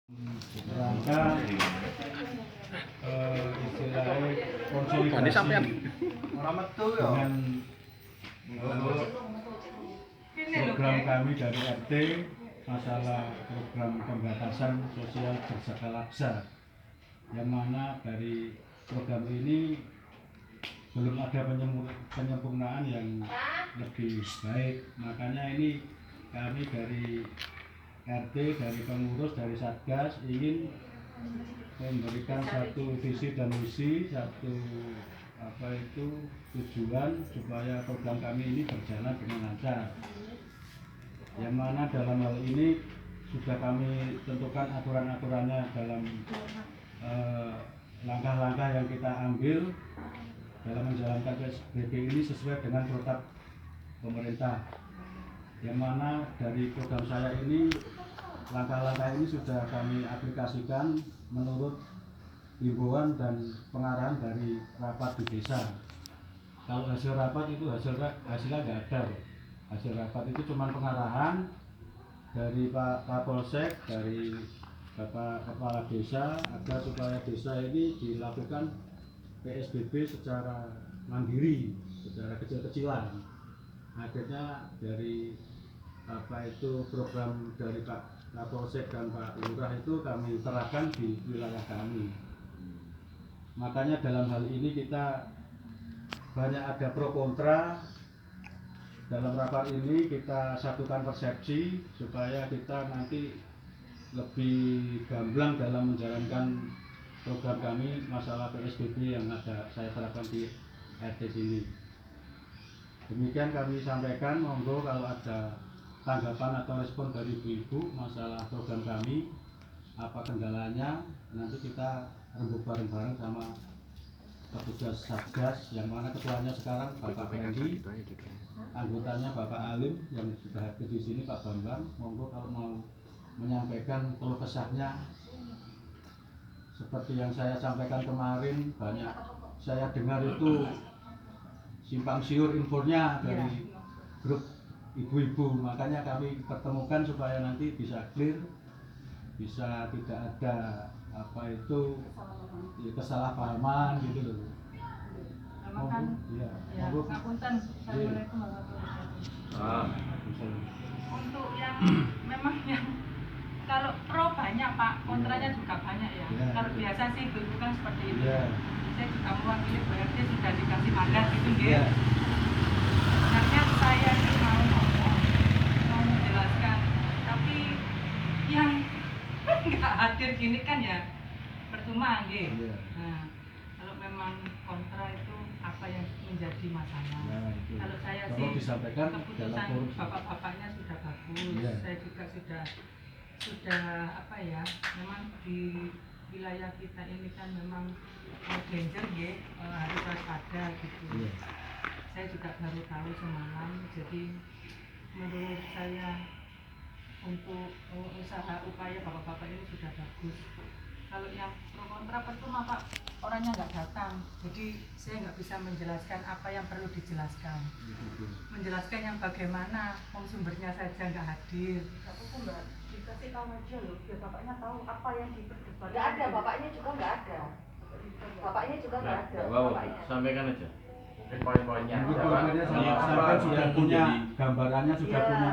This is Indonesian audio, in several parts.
Rangka istilahnya konsolidasi dengan program kami dari RT, masalah program pembatasan sosial berskala besar, yang mana dari program ini belum ada penyempurnaan yang lebih baik. Makanya ini kami dari RT, dari pengurus, dari Satgas ingin memberikan satu visi dan misi, satu tujuan supaya program kami ini berjalan dengan lancar. Yang mana dalam hal ini sudah kami tentukan aturan-aturannya dalam langkah-langkah yang kita ambil dalam menjalankan PSBB ini sesuai dengan protap pemerintah. Yang mana dari program saya ini, langkah-langkah ini sudah kami aplikasikan menurut himbauan dan pengarahan dari rapat di desa. Kalau hasil rapat itu hasilnya nggak ada. Hasil rapat itu cuma pengarahan dari Pak Kapolsek, dari Bapak Kepala Desa, agar supaya desa ini dilakukan PSBB secara mandiri, secara kecil-kecilan. Akhirnya dari program dari Pak Kapolsek dan Pak Lurah itu kami terapkan di wilayah kami. Makanya dalam hal ini kita banyak ada pro kontra. Dalam rapat ini kita satukan persepsi supaya kita nanti lebih gamblang dalam menjalankan program kami masalah PSBB yang ada saya terapkan di RT sini. Demikian kami sampaikan, monggo kalau ada tanggapan atau respon dari ibu-ibu masalah program kami, apa kendalanya, nanti kita rembuk bareng-bareng sama petugas Satgas, yang mana ketuanya sekarang Bapak Fendi, anggotanya Bapak Alim yang sudah hadir di sini, Pak Bambang. Monggo kalau mau menyampaikan keluh kesahnya seperti yang saya sampaikan kemarin, banyak saya dengar itu simpang siur infonya dari grup ibu-ibu. Makanya kami pertemukan supaya nanti bisa clear, bisa tidak ada kesalahpahaman gitu loh. Untuk yang memang yang kalau pro banyak Pak, kontranya juga banyak ya. Kalau biasa sih ibu kan seperti itu. Saya juga mewakili BRT sudah dikasih mandat gitu nggih. Sebenarnya saya ini mau menjelaskan, tapi yang nggak hadir gini kan ya percuma nggih. Nah, kalau memang kontra itu apa yang menjadi masalah? Kalau saya sih keputusan bapak-bapaknya sudah bagus. Saya juga sudah memang di wilayah kita ini kan memang danger nggih, harus waspada gitu. Saya juga baru tahu semalam, jadi menurut saya untuk usaha upaya bapak-bapak ini sudah bagus. Kalau yang pro kontra percuma Pak, orangnya nggak datang, jadi saya nggak bisa menjelaskan apa yang perlu dijelaskan. Menjelaskan yang bagaimana, sumbernya saja nggak hadir. Aku Mbak, dikasih tahu aja loh, biar bapaknya tahu apa yang diperdebatkan. Nggak ada, bapaknya juga nggak ada. Bapaknya juga nggak ada. Bapaknya. Sampaikan aja. Mungkin poin-poinnya. Sampai sudah punya gambarannya, sudah punya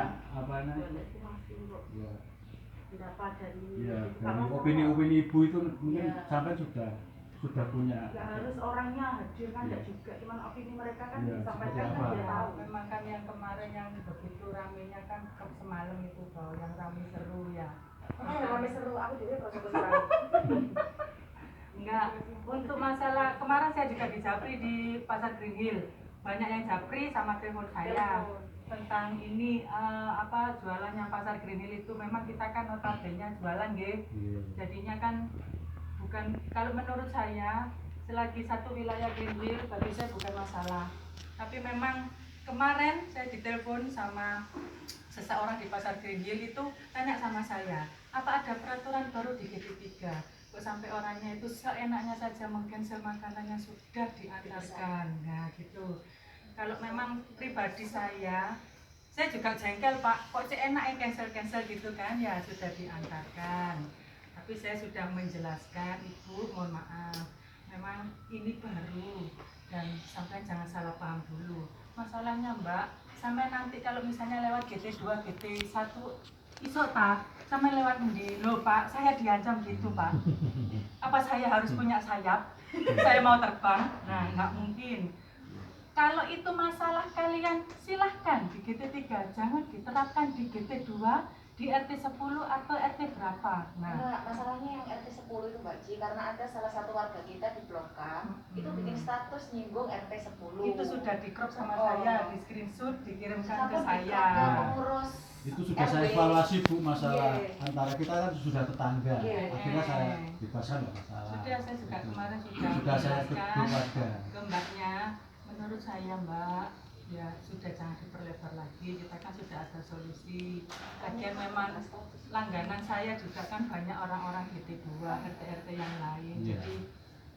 Berapa dari dari opini-opini ibu itu mungkin sampai sudah punya. Nggak harus orangnya hadir kan, nggak juga, cuman opini mereka kan disampaikan seperti kan apa? dia tahu. Memang kan yang kemarin yang begitu ramenya kan semalam itu bahwa yang rame seru ya. Rame seru, aku juga proses seru. Enggak, untuk masalah kemarin saya juga di Japri di Pasar Green Hill. Banyak yang Japri sama telepon saya tentang ini jualannya Pasar Green Hill itu. Memang kita kan notabene jualan nggih. Jadinya kan bukan, kalau menurut saya selagi satu wilayah Green Hill bagi saya bukan masalah. Tapi memang kemarin saya ditelepon sama seseorang di Pasar Green Hill itu tanya sama saya, apa ada peraturan baru di GP3? Kok sampai orangnya itu seenaknya saja meng-cancel makanan yang sudah diantarkan. Nah gitu. Kalau memang pribadi saya juga jengkel Pak, kok enak yang cancel gitu kan, ya sudah diantarkan. Tapi Tapi saya sudah menjelaskan, Ibu, mohon maaf. Memang ini baru dan sampai jangan salah paham dulu. Masalahnya Mbak, sampai nanti kalau misalnya lewat GT2, GT1 iso ta, sampai lewat endi? Loh Pak, saya diancam gitu Pak. Apa saya harus punya sayap? Saya mau terbang? Nah, nggak mungkin. Kalau itu masalah kalian, silahkan di GT3, jangan diterapkan di GT2, di RT 10 atau RT berapa. Nah, Enggak, masalahnya yang RT 10 itu Mbak Ji, karena ada salah satu warga kita di Blok K, itu bikin status nyinggung RT 10. itu sudah di crop sama Oh. saya, di screenshot, dikirimkan ke Sampai saya. pengurus Itu sudah saya RW. evaluasi Bu, masalah Iya. antara kita kan sudah tetangga. Iya. Akhirnya saya bebaskan nggak masalah. Sudah, saya juga kemarin sudah Sudah saya menjelaskan keluarga. ke Mbaknya. Menurut saya Mbak, ya sudah jangan diperlebar lagi, kita kan sudah ada solusi. Lagian memang langganan saya juga kan banyak orang-orang GT2, RT-RT yang lain. Iya. Jadi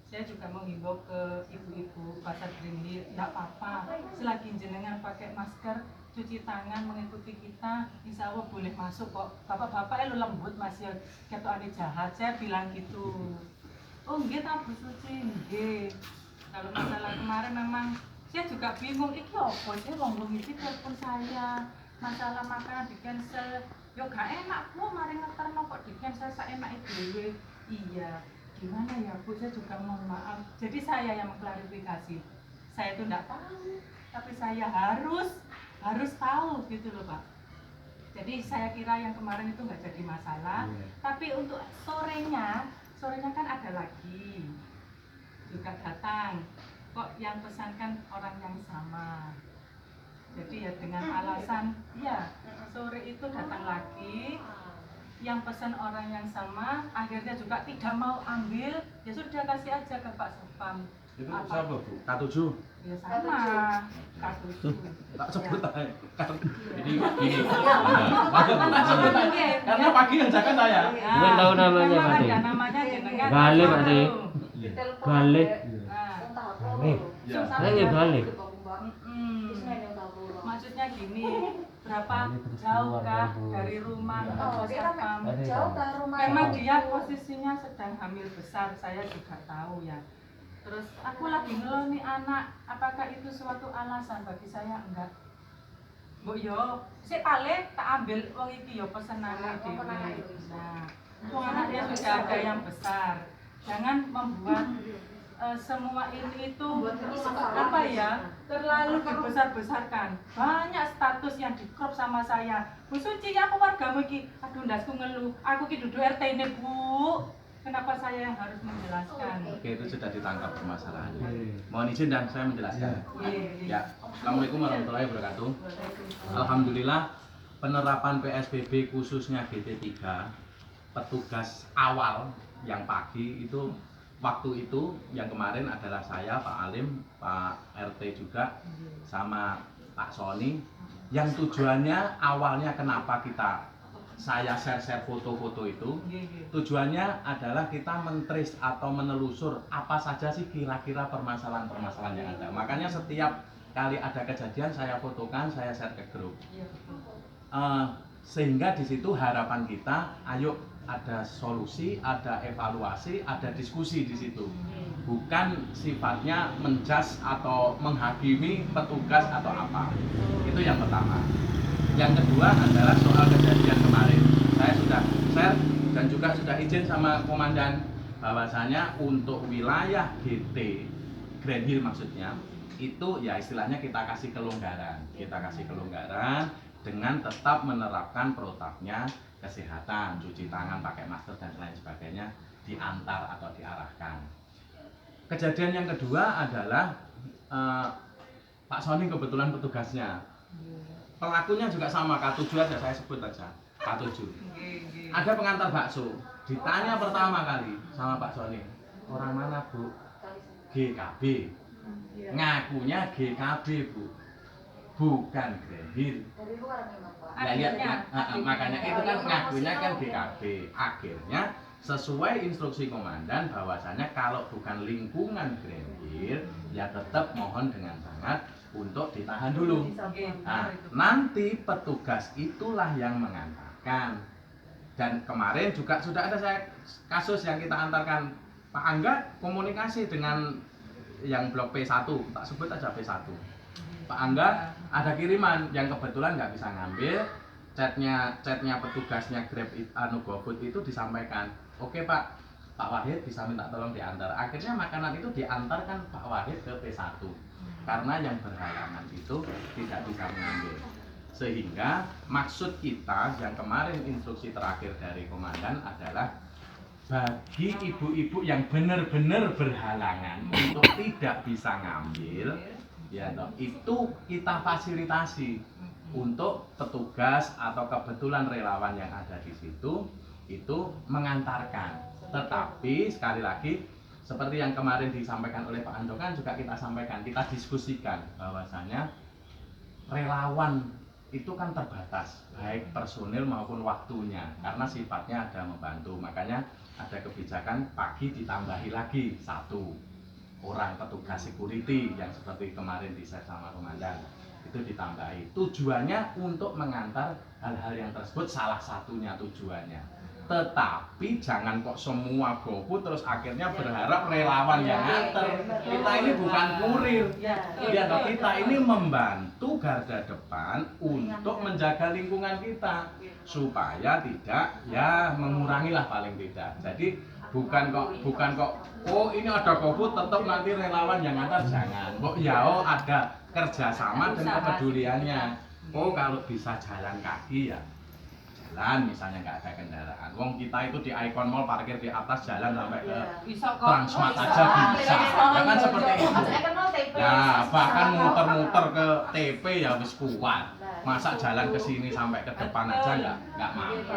saya juga menghimbau ke ibu-ibu pasar Green Hill, nggak apa-apa, selagi jenengan pakai masker, cuci tangan, mengikuti kita, insya Allah boleh masuk kok. Bapak-bapak lu lembut Mas ya, ketokane jahat, saya bilang gitu. Oh nggih ta Bu Suci, nggih. Kalau masalah kemarin memang saya juga bingung, iki apa sih wong iki telepon saya, masalah makanan di cancel. Yo gak enak Bu, mari ngeterno kok di cancel saenake dhewe. Iya, gimana ya Bu, saya juga mohon maaf. Jadi saya yang mengklarifikasi. Saya itu enggak tahu, tapi saya harus tahu gitu loh Pak. Jadi saya kira yang kemarin itu nggak jadi masalah, Iya. tapi untuk sorenya kan ada lagi juga datang. Kok yang pesankan orang yang sama. Jadi ya dengan alasan, ya sore itu datang lagi, yang pesan orang yang sama, akhirnya juga tidak mau ambil, ya sudah kasih aja ke Pak Supam. Itu Apa? siapa Bu? K7. Ya sama, K7. Tak sebut aja. Ini Iya. karena pagi yang jaga saya. Bukan tahu namanya, memang Pak De. ada namanya jenengan. Balik, Pak De. Telepon Balik. Nah, entah apa Balik. Iya. Saya balik. maksudnya gini, berapa jauh kah dari rumah ke Oh, pos dia kan satpam? jauh ke rumah. Memang dia posisinya sedang hamil besar, saya juga tahu ya. Terus aku lagi ngeluh nih anak, apakah itu suatu alasan? Bagi saya enggak. Bu yo, sik pale tak ambil wong iki yo pesenane dhewe. Nah, wong anaknya sudah ada yang besar. Jangan membuat semua ini itu apa ya, terlalu dibesar-besarkan. Banyak status yang di crop sama saya. Bu Suci, aku wargamu iki. Aduh ndasku ngeluh. Aku ki duduk RT ini, Bu. Kenapa saya yang harus menjelaskan? Oke, itu sudah ditangkap permasalahannya. Oke. Mohon izin dan saya menjelaskan. Iya. Ya, Assalamualaikum warahmatullahi wabarakatuh. Alhamdulillah penerapan PSBB khususnya GT3 petugas awal yang pagi itu waktu itu yang kemarin adalah saya, Pak Alim, Pak RT juga sama Pak Sony yang tujuannya awalnya kenapa saya share foto-foto itu tujuannya adalah kita mentrace atau menelusur apa saja sih kira-kira permasalahan-permasalahan yang ada. Makanya setiap kali ada kejadian saya fotokan, saya share ke grup. Sehingga di situ harapan kita, ayo ada solusi, ada evaluasi, ada diskusi di situ. Bukan sifatnya menjudge atau menghakimi petugas atau apa. Itu yang pertama. Yang kedua adalah soal kejadian kemarin. Saya sudah share dan juga sudah izin sama komandan bahwasanya untuk wilayah GT Grand Hill maksudnya itu ya istilahnya kita kasih kelonggaran. Kita kasih kelonggaran dengan tetap menerapkan protapnya kesehatan, cuci tangan, pakai masker dan lain sebagainya diantar atau diarahkan. Kejadian yang kedua adalah Pak Sony kebetulan petugasnya. Pelakunya juga sama, K7 aja saya sebut aja, K7. Ada pengantar bakso, ditanya pertama kali sama Pak Sony, orang mana Bu? GKB. Ngakunya GKB Bu, bukan Grand Hill. Dari luar memang Pak. Nah, ya, makanya itu kan ngakunya kan GKB. Akhirnya sesuai instruksi komandan bahwasanya kalau bukan lingkungan Grand Hill ya tetap mohon dengan sangat untuk ditahan dulu. Nah, nanti petugas itulah yang mengantarkan. Dan kemarin juga sudah ada kasus yang kita antarkan Pak Angga komunikasi dengan yang blok P1, tak sebut aja P1. Pak Angga ada kiriman yang kebetulan nggak bisa ngambil, chatnya petugasnya Grab GoFood itu disampaikan, oke Pak Wahid bisa minta tolong diantar. Akhirnya makanan itu diantarkan Pak Wahid ke P1 karena yang berhalangan itu tidak bisa mengambil. Sehingga maksud kita yang kemarin instruksi terakhir dari komandan adalah bagi ibu-ibu yang benar-benar berhalangan untuk tidak bisa ngambil, ya toh, itu kita fasilitasi untuk petugas atau kebetulan relawan yang ada di situ itu mengantarkan. Tetapi sekali lagi seperti yang kemarin disampaikan oleh Pak Andokan juga kita sampaikan, kita diskusikan bahwasanya relawan itu kan terbatas baik personil maupun waktunya karena sifatnya ada membantu. Makanya ada kebijakan pagi ditambahi lagi 1 orang petugas security yang seperti kemarin di set sama komandan itu ditambahi. Tujuannya untuk mengantar hal-hal yang tersebut, salah satunya tujuannya. Tetapi jangan kok semua GoFood terus akhirnya berharap relawan yang nganter. Kita ini bukan kurir. Ya, kita ini membantu garda depan untuk menjaga lingkungan kita supaya tidak ya mengurangilah paling tidak. Jadi bukan kok oh ini ada GoFood tetap nanti relawan yang ngantar, jangan. Kok ya ada kerjasama dan kepeduliannya. Oh kalau bisa jalan kaki ya jalan, misalnya nggak ada kendaraan. Wong kita itu di Icon Mall parkir di atas jalan sampai ke Transmart aja bisa. Ya kan seperti itu. Nah, bahkan muter-muter ke TP ya wis kuat. Masa jalan ke sini sampai ke depan aja nggak mampu.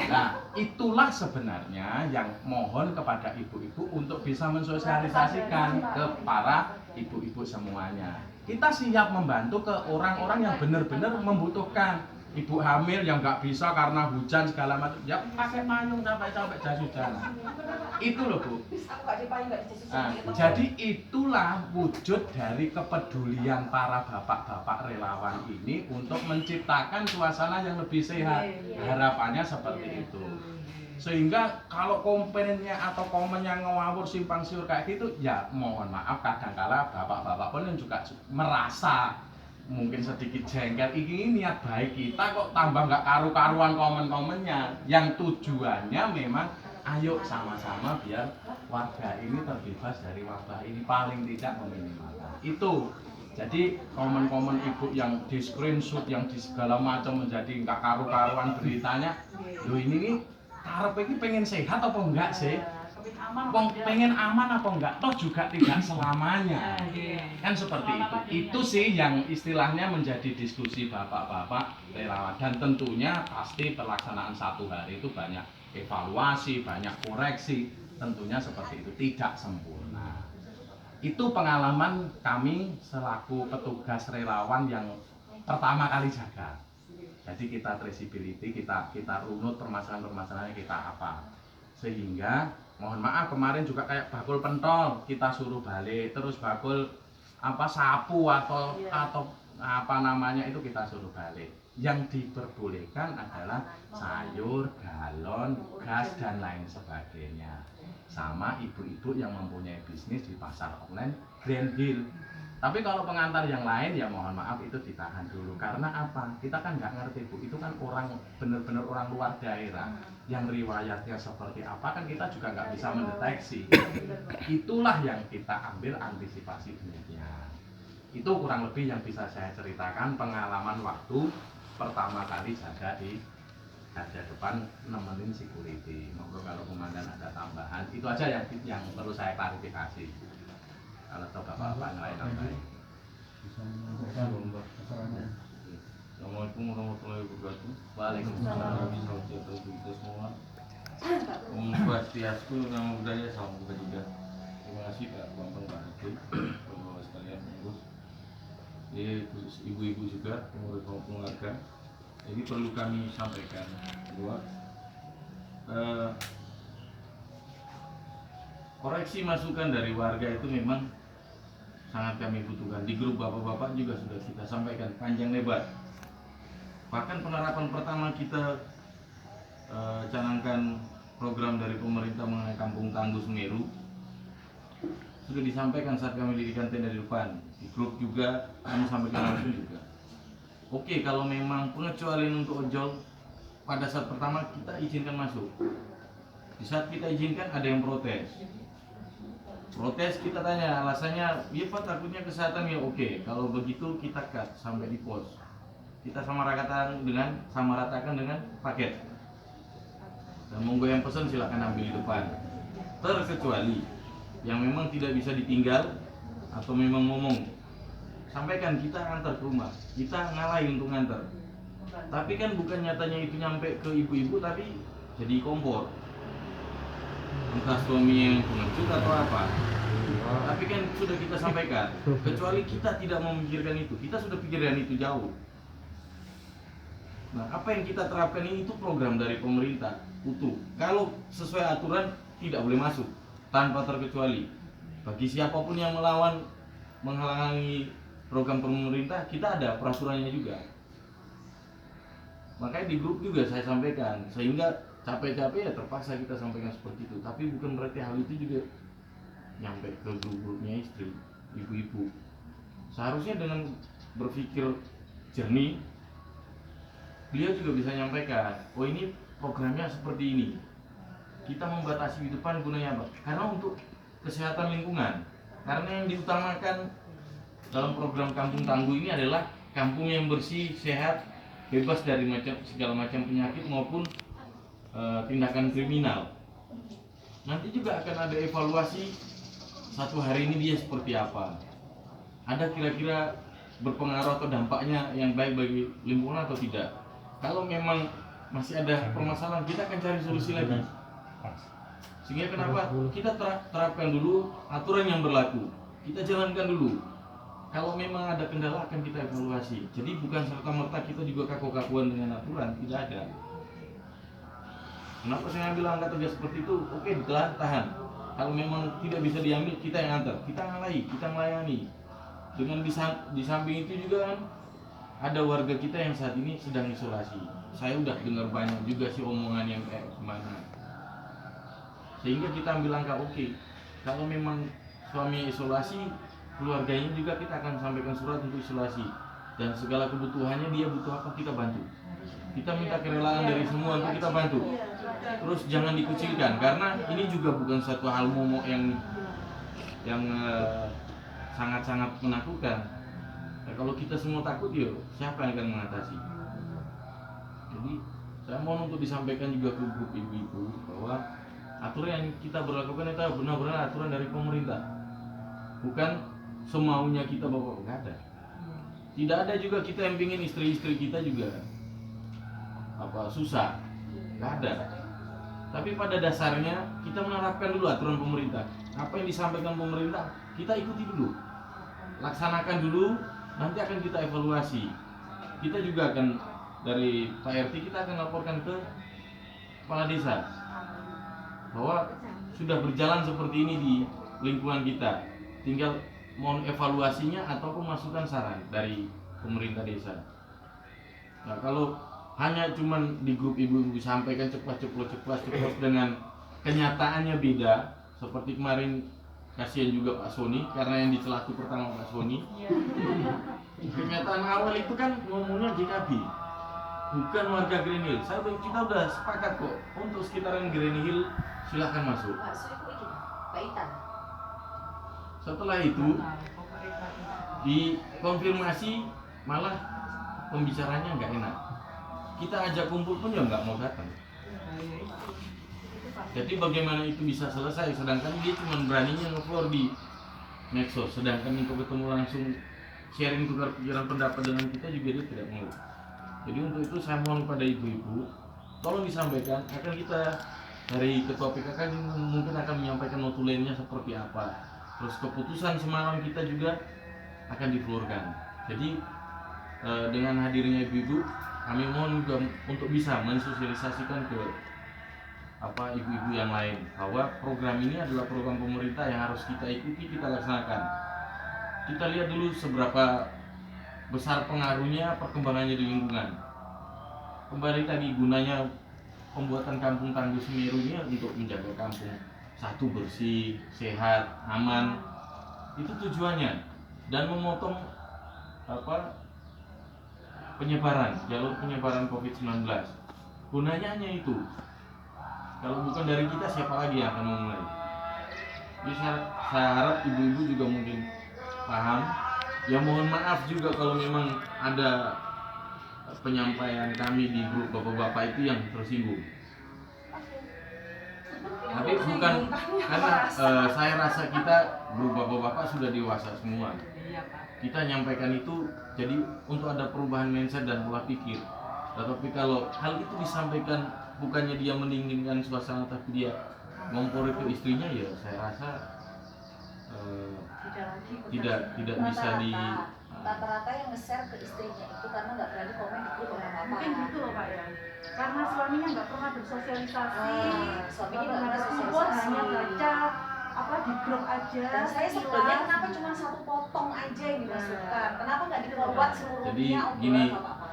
Nah, itulah sebenarnya yang mohon kepada ibu-ibu untuk bisa mensosialisasikan ke para ibu-ibu semuanya. Kita siap membantu ke orang-orang yang benar-benar membutuhkan. Ibu hamil yang nggak bisa karena hujan segala macam, ya pakai payung sampai jas hujan. Itu loh Bu. Nah, jadi itulah wujud dari kepedulian para bapak-bapak relawan ini untuk menciptakan suasana yang lebih sehat. Harapannya seperti itu. Sehingga kalau komplainnya atau komennya ngawur simpang siur kayak gitu, ya mohon maaf kadangkala bapak-bapak pun juga merasa mungkin sedikit jengkel, ini niat baik kita kok tambah nggak karu-karuan komen-komennya yang tujuannya memang ayo sama-sama biar warga ini terbebas dari wabah ini paling tidak meminimalkan itu. Jadi komen-komen ibu yang di screenshot yang di segala macam menjadi nggak karu-karuan beritanya, loh ini nih karep ini pengen sehat apa enggak sih? Pengen aman apa enggak? Toh juga tidak selamanya. Kan seperti itu. Itu sih yang istilahnya menjadi diskusi bapak-bapak relawan. Dan tentunya pasti pelaksanaan 1 hari itu banyak evaluasi, banyak koreksi. Tentunya seperti itu, tidak sempurna. Itu pengalaman kami selaku petugas relawan yang pertama kali jaga. Jadi kita traceability, kita runut permasalahan-permasalahannya kita apa. Sehingga mohon maaf kemarin juga kayak bakul pentol kita suruh balik, terus bakul sapu atau apa namanya itu kita suruh balik. Yang diperbolehkan adalah sayur, galon, gas dan lain sebagainya. Sama ibu-ibu yang mempunyai bisnis di pasar online Grand Hill. Tapi kalau pengantar yang lain ya mohon maaf itu ditahan dulu. Karena apa? Kita kan nggak ngerti Bu, itu kan orang benar-benar orang luar daerah yang riwayatnya seperti apa kan kita juga nggak bisa mendeteksi. Itulah yang kita ambil antisipasi demikian. Itu kurang lebih yang bisa saya ceritakan pengalaman waktu pertama kali jaga di garda depan nemenin security. Monggo kalau komandan ada tambahan, itu aja yang perlu saya klarifikasi. Kalau tahu bapak-bapak lain apa? Assalamualaikum warahmatullahi wabarakatuh. Waalaikumsalam. Om Swastiastu, nama budaya, salam kebajikan. Terima kasih Pak Bambang, Pak Hadi, Bapak sekalian pengurus. Ibu-ibu juga pengurus maupun keluarga. Ini perlu kami sampaikan bahwa koreksi masukan dari warga itu memang sangat kami butuhkan. Di grup bapak-bapak juga sudah kita sampaikan panjang lebar. Bahkan penerapan pertama kita canangkan program dari pemerintah mengenai Kampung Tangguh Semeru sudah disampaikan saat kami dirikan tenda di depan, di grup juga kami sampaikan langsung juga. Oke, kalau memang pengecualian untuk ojol pada saat pertama kita izinkan masuk. Di saat kita izinkan ada yang protes. Protes kita tanya alasannya, ya Pak takutnya kesehatan ya oke. Kalau begitu kita cut sampai di pos. Kita sama ratakan dengan paket. Dan monggo yang pesan silakan ambil di depan. Terkecuali yang memang tidak bisa ditinggal atau memang ngomong, sampaikan kita antar ke rumah, kita ngalahin untuk ngantar. Tapi kan bukan nyatanya itu nyampe ke ibu-ibu tapi jadi kompor. Entah suami yang pengecut atau apa. Tapi kan sudah kita sampaikan, kecuali kita tidak memikirkan itu, kita sudah pikirkan itu jauh. Nah, apa yang kita terapkan ini itu program dari pemerintah utuh. Kalau sesuai aturan tidak boleh masuk tanpa terkecuali. Bagi siapapun yang melawan, menghalangi program pemerintah, kita ada peraturannya juga. Makanya di grup juga saya sampaikan, sehingga capek-capek ya terpaksa kita sampaikan seperti itu. Tapi bukan berarti hal itu juga nyampe ke grup-grupnya istri, ibu-ibu. Seharusnya dengan berpikir jernih, beliau juga bisa nyampaikan, oh ini programnya seperti ini. Kita membatasi di depan gunanya apa? Karena untuk kesehatan lingkungan. Karena yang diutamakan dalam program Kampung Tangguh ini adalah kampung yang bersih, sehat, bebas dari segala macam penyakit maupun tindakan kriminal. Nanti juga akan ada evaluasi satu hari ini dia seperti apa. Ada kira-kira berpengaruh atau dampaknya yang baik bagi lingkungan atau tidak. Kalau memang masih ada permasalahan, kita akan cari solusi lagi. Sehingga kenapa kita terapkan dulu aturan yang berlaku, kita jalankan dulu. Kalau memang ada kendala akan kita evaluasi. Jadi bukan serta-merta kita juga kaku-kakuan dengan aturan, tidak ada. Kenapa saya ambil langkah tegas seperti itu? Oke, tahan. Kalau memang tidak bisa diambil, kita yang antar, kita ngalahi, kita melayani. Dengan di samping itu juga kan ada warga kita yang saat ini sedang isolasi. Saya udah dengar banyak juga sih omongan yang kayak gimana. Sehingga kita ambil langkah oke. Kalau memang suami isolasi, keluarganya juga kita akan sampaikan surat untuk isolasi. Dan segala kebutuhannya dia butuh apa kita bantu. Kita minta kerelaan dari semua untuk kita bantu. Terus jangan dikucilkan karena ini juga bukan satu hal momok yang sangat-sangat menakutkan. Nah, kalau kita semua takut ya siapa yang akan mengatasi? Jadi saya mohon untuk disampaikan juga ke grup ibu-ibu bahwa aturan yang kita berlakukan itu benar-benar aturan dari pemerintah, bukan semaunya kita bawa, nggak ada. Tidak ada juga kita yang ingin istri-istri kita juga susah, nggak ada. Tapi pada dasarnya kita menerapkan dulu aturan pemerintah. Apa yang disampaikan pemerintah kita ikuti dulu, laksanakan dulu, nanti akan kita evaluasi. Kita juga akan dari Pak RT kita akan laporkan ke kepala desa bahwa sudah berjalan seperti ini di lingkungan kita. Tinggal mohon evaluasinya ataupun masukan saran dari pemerintah desa. Nah, kalau hanya cuman di grup ibu-ibu sampaikan ceplas dengan kenyataannya beda, seperti kemarin kasihan juga Pak Sony karena yang dicelaku pertama Pak Sony. Kenyataan awal itu kan ngomongnya JKB, bukan warga Green Hill. Kita udah sepakat kok untuk sekitaran Green Hill silahkan masuk. Setelah itu dikonfirmasi malah pembicaranya nggak enak. Kita ajak kumpul pun ya nggak mau datang. Jadi bagaimana itu bisa selesai? Sedangkan dia cuma beraninya nge-floor di medsos. Sedangkan untuk ketemu langsung sharing tukar pikiran pendapat dengan kita juga dia tidak mau. Jadi untuk itu saya mohon pada ibu-ibu, tolong disampaikan. Akan kita dari ketua PKK mungkin akan menyampaikan notulennya seperti apa. Terus keputusan semalam kita juga akan diflorkan. Jadi dengan hadirnya ibu-ibu, kami mohon juga untuk bisa mensosialisasikan ke ibu-ibu yang lain bahwa program ini adalah program pemerintah yang harus kita ikuti, kita laksanakan. Kita lihat dulu seberapa besar pengaruhnya perkembangannya di lingkungan. Kembali tadi gunanya pembuatan kampung tangguh Semeru ini untuk menjaga kampung satu bersih, sehat, aman. Itu tujuannya, dan memotong jalur penyebaran COVID-19. Gunanya hanya itu. Kalau bukan dari kita, siapa lagi yang akan memulai? Jadi saya harap ibu-ibu juga mungkin paham. Ya mohon maaf juga kalau memang ada penyampaian kami di grup bapak-bapak itu yang tersinggung. Tapi bukan karena saya rasa kita grup bapak-bapak sudah dewasa semua. Iya, Pak. Kita nyampaikan itu jadi untuk ada perubahan mindset dan pola pikir. Tetapi kalau hal itu disampaikan bukannya dia mendinginkan suasana, tapi dia ngompori ke istrinya, ya saya rasa tidak bisa di rata-rata yang nge-share ke istrinya itu karena nggak berani komen di grup apa-apa. Mungkin gitu loh Pak ya. Karena suaminya nggak pernah bersosialisasi, Suaminya nggak nggak pernah bersosialisasi. support, hanya baca apa di grup aja. Dan saya sebetulnya kenapa cuma satu potong aja yang dimasukkan? Kenapa nggak di-forward seluruhnya? Jadi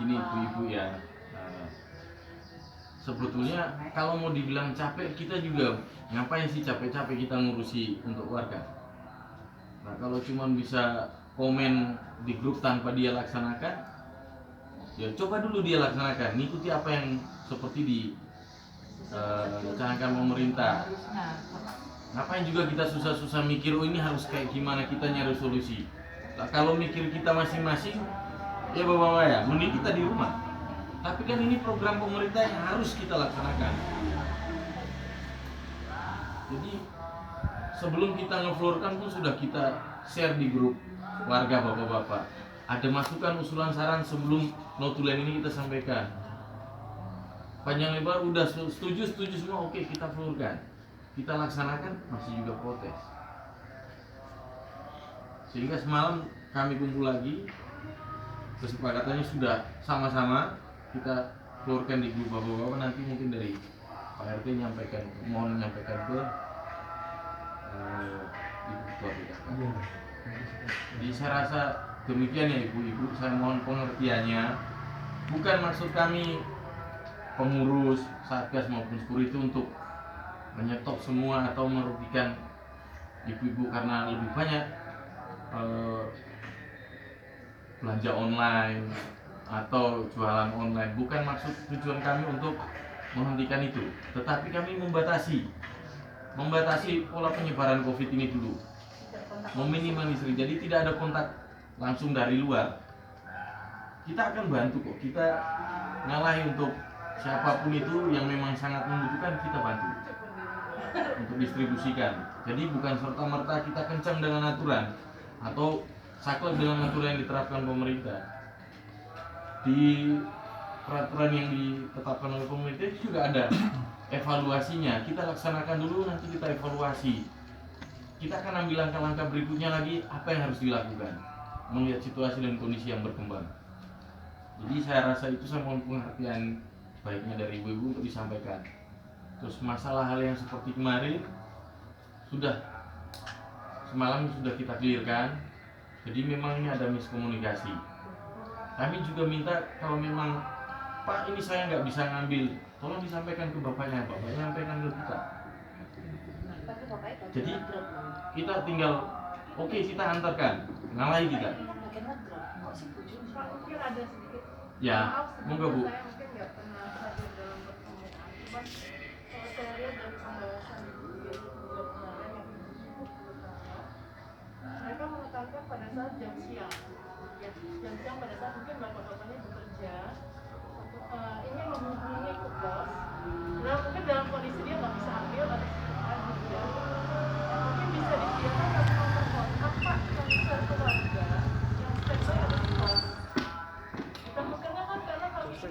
gini ibu-ibu ya, sebetulnya kalau mau dibilang capek, kita juga ngapain sih capek-capek kita ngurusi untuk warga. Nah kalau cuma bisa komen di grup tanpa dia laksanakan, ya coba dulu dia laksanakan, ngikuti apa yang seperti dicanangkan pemerintah. Ngapain juga kita susah-susah mikir, oh ini harus kayak gimana, kita nyari solusi. Nah, kalau mikir kita masing-masing, ya bapak-bapak ya, mending kita di rumah. Tapi kan ini program pemerintah yang harus kita laksanakan. Jadi sebelum kita ngeflorkan pun sudah kita share di grup warga bapak-bapak. Ada masukan, usulan, saran sebelum notulen ini kita sampaikan. Panjang lebar udah setuju semua, oke kita florkan. Kita laksanakan, masih juga protes. Sehingga semalam kami kumpul lagi, kesepakatannya sudah sama-sama kita florkan di grup bapak-bapak. Nanti mungkin dari Pak RT mohon menyampaikan ke Ibu Ketua PKK. Jadi saya rasa demikian ya ibu-ibu, saya mohon pengertiannya. Bukan maksud kami pengurus, satgas maupun security untuk menyetop semua atau merugikan ibu-ibu karena lebih banyak belanja online atau jualan online. Bukan maksud tujuan kami untuk menghentikan itu, tetapi kami membatasi pola penyebaran COVID ini dulu, meminimalisir. Jadi tidak ada kontak langsung dari luar. Kita akan bantu kok, kita ngalahi untuk siapapun itu yang memang sangat membutuhkan, kita bantu untuk distribusikan. Jadi bukan serta-merta kita kencang dengan aturan atau saklek dengan aturan yang diterapkan pemerintah. Di peraturan yang ditetapkan oleh pemerintah itu juga ada evaluasinya. Kita laksanakan dulu, nanti kita evaluasi. Kita akan ambil langkah-langkah berikutnya lagi, apa yang harus dilakukan melihat situasi dan kondisi yang berkembang. Jadi saya rasa itu saya mohon pengertian baiknya dari ibu-ibu untuk disampaikan. Terus masalah hal yang seperti kemarin semalam sudah kita clearkan. Jadi memang ini ada miskomunikasi. Kami juga minta kalau memang Pak ini saya nggak bisa ngambil, tolong disampaikan ke bapaknya, bapaknya sampaikan ke kita. Jadi kita tinggal oke, kita antarkan, ngalahi kita. Pak, mungkin ada sedikit. Ya, Maaf, monggo Bu. saya mungkin nggak pernah hadir dalam pertemuan. Cuman kalau saya lihat dari pembahasan di grup kemarin yang cukup pertama, mereka menetapkan pada saat jam siang. Ya, jam siang pada saat mungkin bapak-bapaknya bekerja, ingin menghubungi ke bos. Nah, mungkin dalam kondisi dia nggak bisa ambil atau kerja, mungkin bisa disediakan satu nomor kontak Pak yang bisa keluarga yang standby ada di pos. Karena karena kami ibu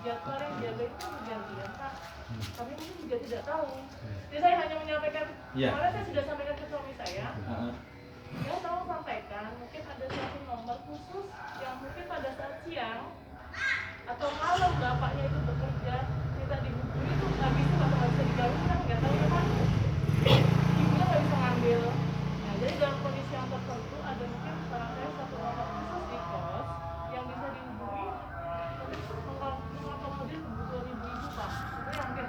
jadwal yang jaga itu bergantian Pak. Kami mungkin juga tidak tahu. Jadi saya hanya menyampaikan, kemarin saya sudah sampaikan ke suami saya. Ya tolong sampaikan, mungkin ada satu nomor khusus yang mungkin pada saat siang atau malam bapaknya itu bekerja, kita dihubungi itu nggak bisa atau nggak bisa digabung, kan nggak tahu ya Pak. Ibunya nggak bisa ngambil. Nah jadi dalam kondisi yang tertentu ada mungkin saran saya satu nomor khusus di kos yang bisa dihubungi untuk mengakomodir kebutuhan ibu-ibu Pak. Itu yang mungkin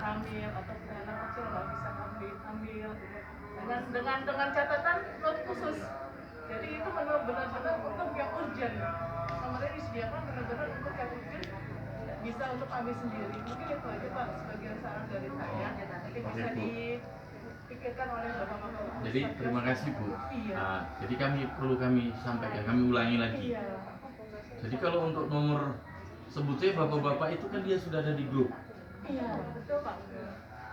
dengan catatan slot khusus. Jadi itu benar-benar untuk yang urgent. Nomornya disediakan benar-benar untuk yang urgent, tidak bisa untuk ambil sendiri. Mungkin itu aja Pak sebagai saran dari saya. Mungkin bisa dipikirkan oleh Bapak-bapak. Jadi terima kasih Bu. Iya. Jadi perlu kami sampaikan, kami ulangi lagi. Iya. Jadi kalau untuk nomor sebutnya bapak-bapak itu kan dia sudah ada di grup. Iya, betul Pak.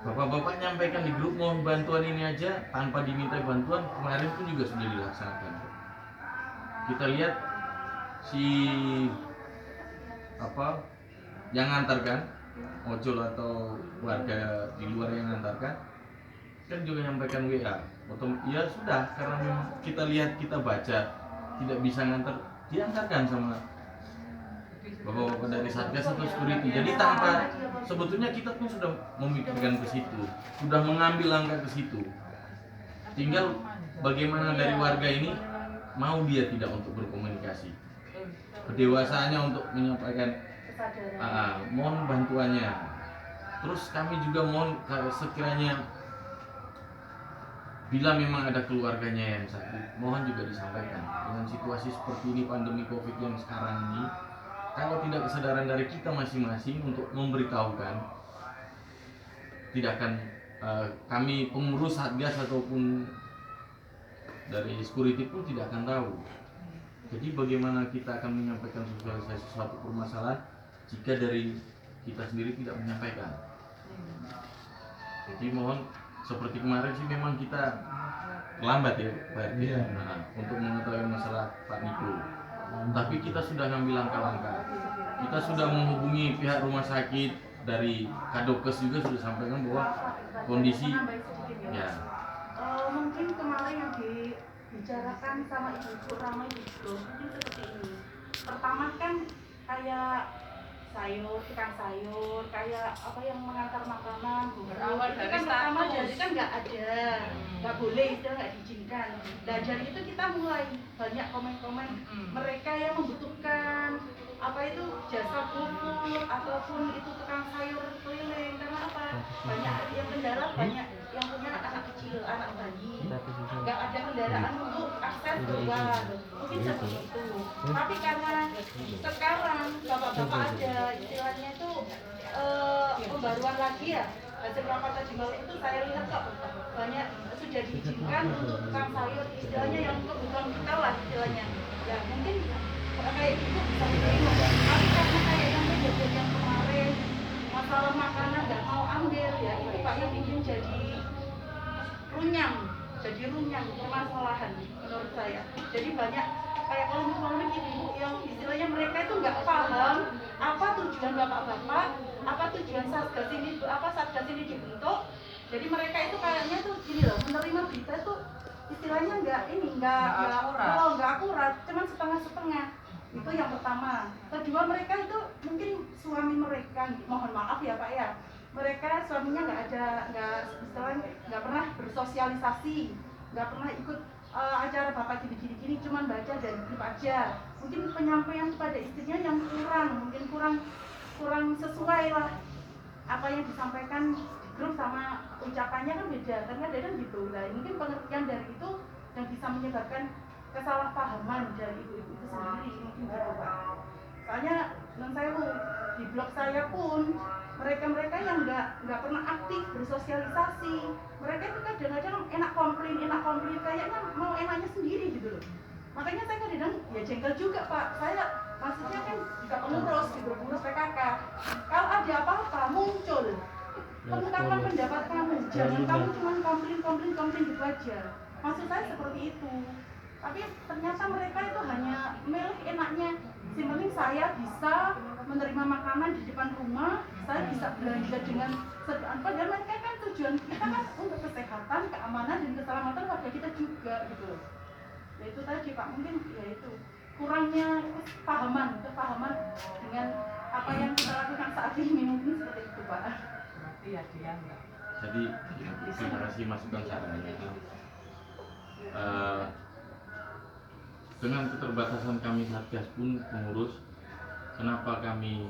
Bapak-bapak nyampaikan di grup mohon bantuan ini aja tanpa diminta bantuan, kemarin pun juga sudah dilaksanakan. Kita lihat si yang ngantarkan ojol atau warga di luar yang ngantarkan kan juga nyampaikan WA. Ya sudah, karena memang kita lihat, kita baca tidak bisa ngantar, diantarkan sama bapak-bapak dari Satgas atau security. Jadi tanpa, sebetulnya kita pun sudah memikirkan ke situ, sudah mengambil langkah ke situ. Tinggal bagaimana dari warga ini mau dia tidak untuk berkomunikasi, kedewasaannya untuk menyampaikan mohon bantuannya. Terus kami juga mohon sekiranya bila memang ada keluarganya yang sakit, mohon juga disampaikan. Dengan situasi seperti ini, pandemi COVID yang sekarang ini, kalau tidak kesadaran dari kita masing-masing untuk memberitahukan, tidak akan kami pengurus Satgas ataupun dari security pun tidak akan tahu. Jadi bagaimana kita akan menyampaikan sosialisasi suatu permasalahan jika dari kita sendiri tidak menyampaikan. Jadi mohon, seperti kemarin sih memang kita lambat ya Pak RT untuk mengetahui masalah Pak Niko. Tapi kita sudah ngambil langkah-langkah. Kita sudah menghubungi pihak rumah sakit, dari Kadokes juga sudah sampaikan bahwa kondisi ya. Mungkin kemarin yang dibicarakan sama Ibu Rama itu mungkin seperti ini. Pertama kan kayak sayur, tukang sayur, kayak apa yang mengantar makanan, Berawal itu dari kan pertama status. jadi kan nggak ada, nggak boleh, itu nggak diizinkan. Dan dari itu kita mulai banyak komen-komen mereka yang membutuhkan apa itu jasa bubur ataupun itu tukang sayur keliling. Karena apa? Banyak yang kendala, banyak yang punya anak kecil, anak bayi, nggak ada kendaraan untuk akses keluar, mungkin seperti itu. Tapi karena sekarang bapak-bapak ada istilahnya itu pembaruan lagi ya, hasil rapat tadi malam itu saya lihat kok banyak sudah diizinkan untuk tukang sayur, istilahnya yang kebutuhan kita lah istilahnya. Ya mungkin kayak gitu bisa diterima. Tapi karena kayak yang kejadian yang kemarin masalah makanan nggak mau ambil ya, itu Pak yang bikin jadi runyam permasalahan menurut saya. Jadi banyak kayak kelompok-kelompok ibu yang istilahnya mereka itu nggak paham apa tujuan bapak-bapak, apa tujuan satgas ini dibentuk. Jadi mereka itu kayaknya tuh gini loh, menerima berita tuh istilahnya nggak akurat, cuman setengah-setengah. Itu yang pertama. Kedua, mereka itu mungkin suami mereka, mohon maaf ya Pak ya, mereka suaminya nggak pernah bersosialisasi, nggak pernah ikut acara bapak gini, cuman baca dari grup aja. Mungkin penyampaian kepada istrinya yang kurang sesuai lah apa yang disampaikan grup sama ucapannya kan beda, karena dia kan gitu. Nah mungkin pengertian dari itu yang bisa menyebabkan kesalahpahaman dari ibu-ibu itu sendiri, mungkin gitu Pak. Soalnya di blog saya pun mereka yang nggak pernah aktif bersosialisasi, mereka itu kadang-kadang enak komplain kayaknya mau enaknya sendiri gitu loh. Makanya saya kadang ya jengkel juga Pak. Saya maksudnya kan juga pengurus PKK. Kalau ada apa-apa muncul, perlukan pendapat kamu, jangan kamu cuma komplain gitu aja. Maksud saya seperti itu. Tapi ternyata mereka itu hanya milih enaknya. Penting saya bisa menerima makanan di depan rumah, saya bisa belanja dengan padahal mereka kan tujuan kita kan untuk kesehatan, keamanan dan keselamatan warga kita juga gitu loh. Ya itu tadi Pak, mungkin ya itu kurangnya kepahaman dengan apa yang kita lakukan saat ini, mungkin seperti itu Pak. Berarti ya dia enggak. Jadi terima kasih masukan sarannya. Dengan keterbatasan kami Satgas pun pengurus, kenapa kami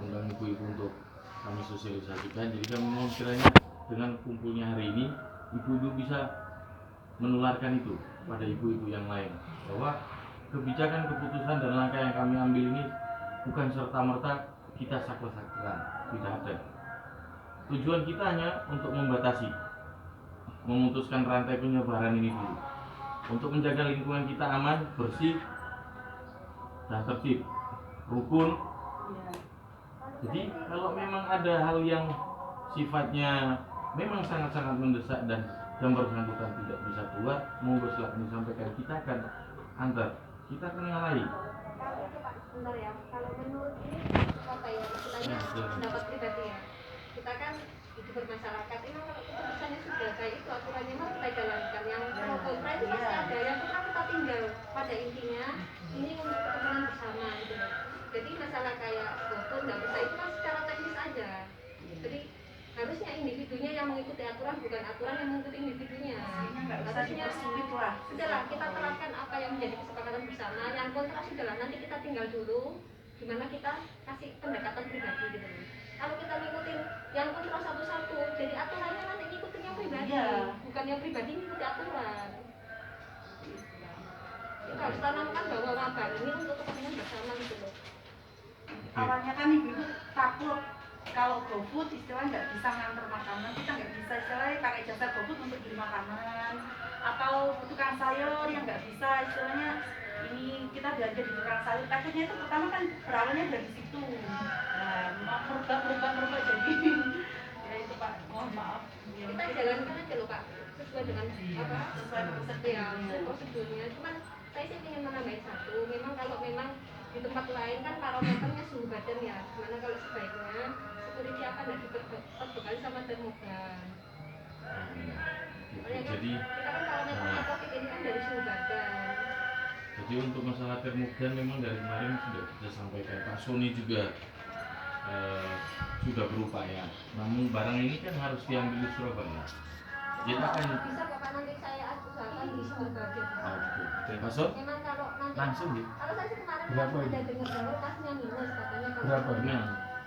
undang ibu-ibu untuk kami sosialisasikan. Jadi kami mau kiranya dengan kumpulnya hari ini ibu-ibu bisa menularkan itu pada ibu-ibu yang lain, bahwa kebijakan, keputusan dan langkah yang kami ambil ini bukan serta-merta kita saklek-saklekan, tidak ada. Tujuan kita hanya untuk membatasi, memutuskan rantai penyebaran ini dulu, untuk menjaga lingkungan kita aman, bersih, dan tertib, rukun. Jadi kalau memang ada hal yang sifatnya memang sangat-sangat mendesak dan yang bersangkutan tidak bisa keluar, monggo silakan disampaikan, kita akan antar, kita akan ngalahi. Kalau itu Pak, sebentar ya. Kalau menurut ini apa ya istilahnya pendapat pribadi ya. Kita kan hidup bermasyarakat, ini kalau keputusannya sudah kayak itu aturannya mah kita jalankan. Yang pro kontra itu pasti ada, yang kontra kita tinggal. Pada intinya ini untuk kepentingan bersama gitu loh. Jadi masalah kayak GoFood nggak bisa itu kan secara teknis aja. Jadi harusnya individunya yang mengikuti aturan, bukan aturan yang mengikuti individunya. Harusnya sudahlah kita terapkan apa yang menjadi kesepakatan bersama. Yang kontra sudahlah nanti kita tinggal dulu, gimana kita kasih pendekatan pribadi gitu. Kalau kita ngikutin yang kontra satu-satu, jadi aturannya nanti ngikutin yang pribadi, bukan yang pribadi ngikuti aturan. Kita harus tanamkan bahwa wabah ini untuk kepentingan bersama gitu loh. Awalnya kan ibu takut kalau GoFood istilahnya nggak bisa nganter makanan, kita nggak bisa istilahnya pakai jasa GoFood untuk beli makanan, atau tukang sayur yang nggak bisa istilahnya ini kita belanja di tukang sayur. Takutnya itu pertama kan berawalnya dari situ. Nah, berubah jadi ya itu Pak, mohon maaf. Kita jalankan aja loh Pak, sesuai dengan apa? Sesuai prosedurnya. Cuman saya sih ingin menambahin satu, memang kalau memang di tempat lain kan parameternya suhu badan ya. Gimana kalau sebaiknya security apa nggak dibekali sama termogan. Jadi kita kan parameternya COVID ini kan dari suhu badan. Jadi untuk masalah termogan memang dari kemarin sudah kita sampaikan, Pak Sony juga sudah berupaya. Namun barang ini kan harus diambil di Surabaya. Kita akan Bisa Bapak nanti saya usahakan di suhu badan. Pak Son Memang kalau nanti langsung ya. kalau saya sih kemarin Berapa ada ini? dengar kasnya minus katanya kalau Berapa ini? Nah,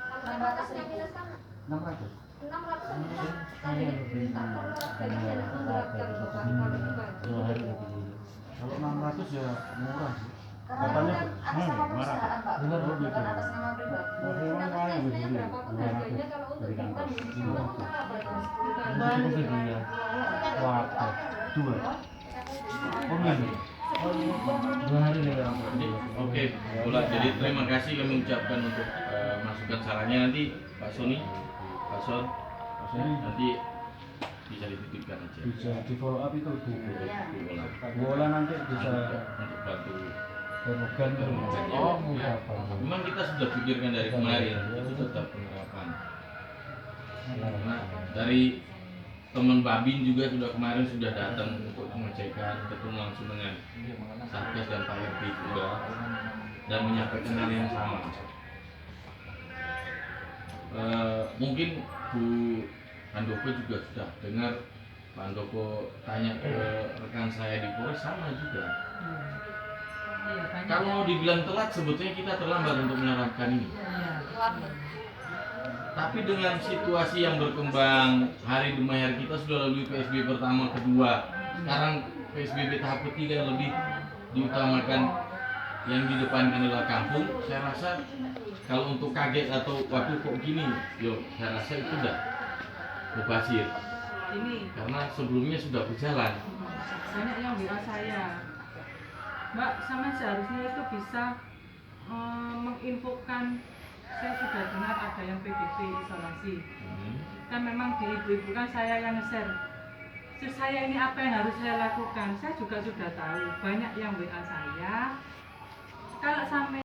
kalau memang kasnya minus kan 600. 600 kan bisa tadi tak perlu dari sana memberatkan Bapak kalau itu bagus. Kalau 600 ya murah sih. Karena Katanya kan atas nama perusahaan Pak, benar, bukan begitu. atas nama pribadi. Sedangkan istilahnya berapapun harganya kalau untuk kita di sana kan berapa ya? Wah, dua. Oh ini. Oke, Bola. Jadi terima kasih kami ucapkan untuk masukan sarannya. Nanti Pak Sony, Pak Son, nanti bisa dititipkan aja. Bisa di follow up itu Bu. Bola. Bola nanti bisa Untuk bantu. termogan. Oh, ya. Memang kita sudah pikirkan dari kemarin, itu tetap penerapan. Karena dari teman Babin juga sudah kemarin sudah datang untuk mengecekkan, ketemu langsung dengan Satgas dan Pak RT juga dan menyampaikan hal yang sama. Mungkin Bu Handoko juga sudah dengar Pak Handoko tanya ke rekan saya di Polres sama juga. Kalau mau dibilang telat, sebetulnya kita terlambat untuk menerapkan ini. Tapi dengan situasi yang berkembang hari demi hari, kita sudah lalui PSBB pertama, kedua, sekarang PSBB tahap ketiga yang lebih diutamakan, yang di depan adalah kampung. Saya rasa kalau untuk kaget atau waduh kok gini, saya rasa itu udah mubazir. Ini Karena sebelumnya sudah berjalan. banyak yang WA saya, Mbak, sama seharusnya itu bisa menginfokan. Saya sudah dengar ada yang PBB isolasi. Kan memang di ibu-ibu kan saya yang nge-share. Terus saya ini apa yang harus saya lakukan? Saya juga sudah tahu. Banyak yang WA saya. Kalau sampai